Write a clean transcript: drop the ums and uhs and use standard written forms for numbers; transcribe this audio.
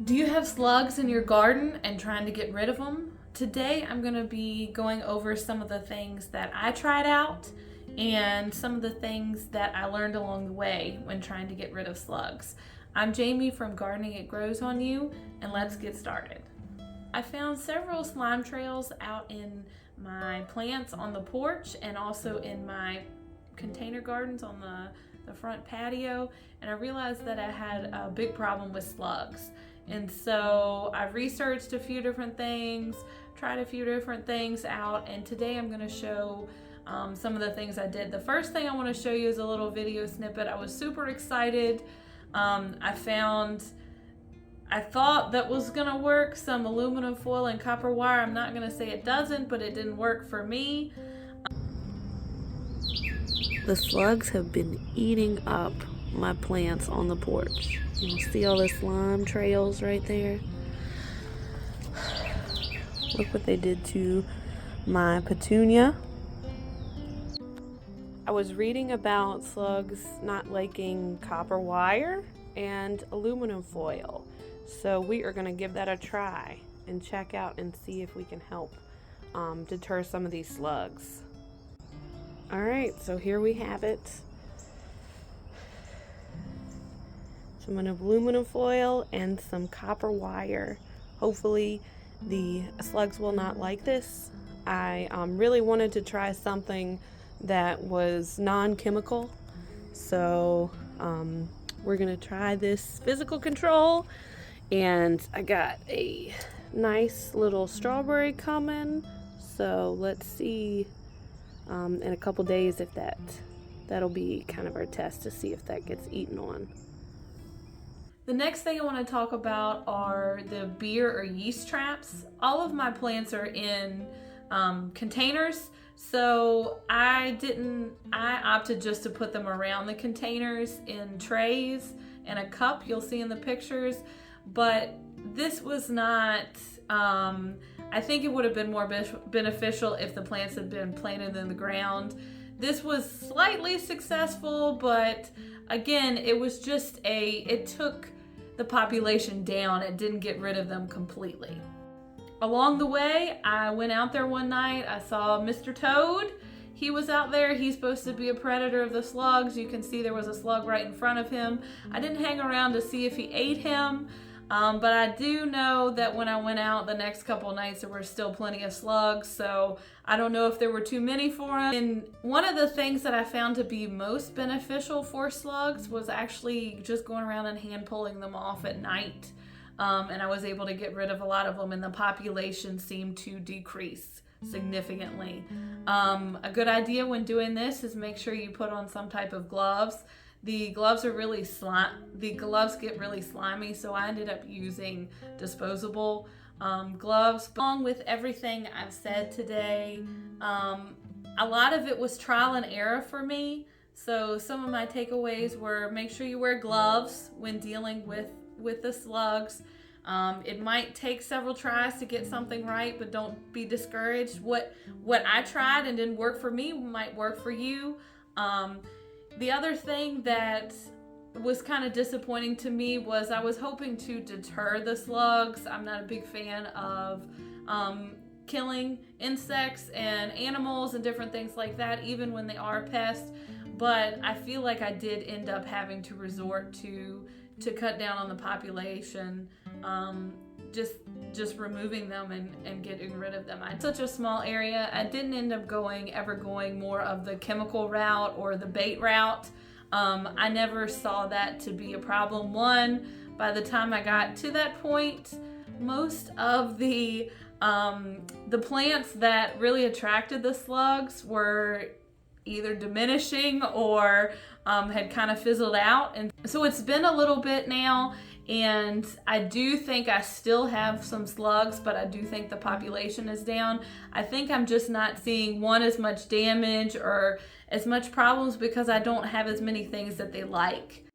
Do you have slugs in your garden and trying to get rid of them? Today I'm going to be going over some of the things that I tried out and some of the things that I learned along the way when trying to get rid of slugs. I'm Jamie from Gardening It Grows on You, and let's get started. I found several slime trails out in my plants on the porch and also in my container gardens on the front patio, and I realized that I had a big problem with slugs. And so I've researched a few different things, tried a few different things out, and today I'm going to show some of the things I did. The first thing I want to show you is a little video snippet. I was super excited. I thought that was going to work, some aluminum foil and copper wire. I'm not going to say it doesn't, but it didn't work for me. The slugs have been eating up my plants on the porch. You see all the slime trails right there? Look what they did to my petunia. I was reading about slugs not liking copper wire and aluminum foil. So we are going to give that a try and check out and see if we can help deter some of these slugs. Alright, so here we have it. Some aluminum foil and some copper wire. Hopefully the slugs will not like this. I really wanted to try something that was non-chemical. So we're going to try this physical control. And I got a nice little strawberry coming. So let's see in a couple days if that'll be kind of our test to see if that gets eaten on. The next thing I want to talk about are the beer or yeast traps. All of my plants are in containers, so I opted just to put them around the containers in trays and a cup you'll see in the pictures, but this was not, I think it would have been more beneficial if the plants had been planted in the ground. This was slightly successful, but again, it took the population down. It didn't get rid of them completely. Along the way, I went out there one night. I saw Mr. Toad. He was out there. He's supposed to be a predator of the slugs. You can see there was a slug right in front of him. I didn't hang around to see if he ate him. But I do know that when I went out the next couple nights, there were still plenty of slugs, so I don't know if there were too many for him. And one of the things that I found to be most beneficial for slugs was actually just going around and hand pulling them off at night. And I was able to get rid of a lot of them, and the population seemed to decrease significantly. A good idea when doing this is make sure you put on some type of gloves. The gloves get really slimy, so I ended up using disposable gloves. Along with everything I've said today, a lot of it was trial and error for me. So some of my takeaways were make sure you wear gloves when dealing with the slugs. It might take several tries to get something right, but don't be discouraged. What I tried and didn't work for me might work for you. The other thing that was kind of disappointing to me was I was hoping to deter the slugs. I'm not a big fan of killing insects and animals and different things like that, even when they are pests. But I feel like I did end up having to resort to cut down on the population, just removing them and getting rid of them. It's such a small area. I didn't end up ever going more of the chemical route or the bait route. I never saw that to be a problem. One, by the time I got to that point, most of the plants that really attracted the slugs were either diminishing or had kind of fizzled out. And so it's been a little bit now, and I do think I still have some slugs, but I do think the population is down. I think I'm just not seeing as much damage or as much problems because I don't have as many things that they like.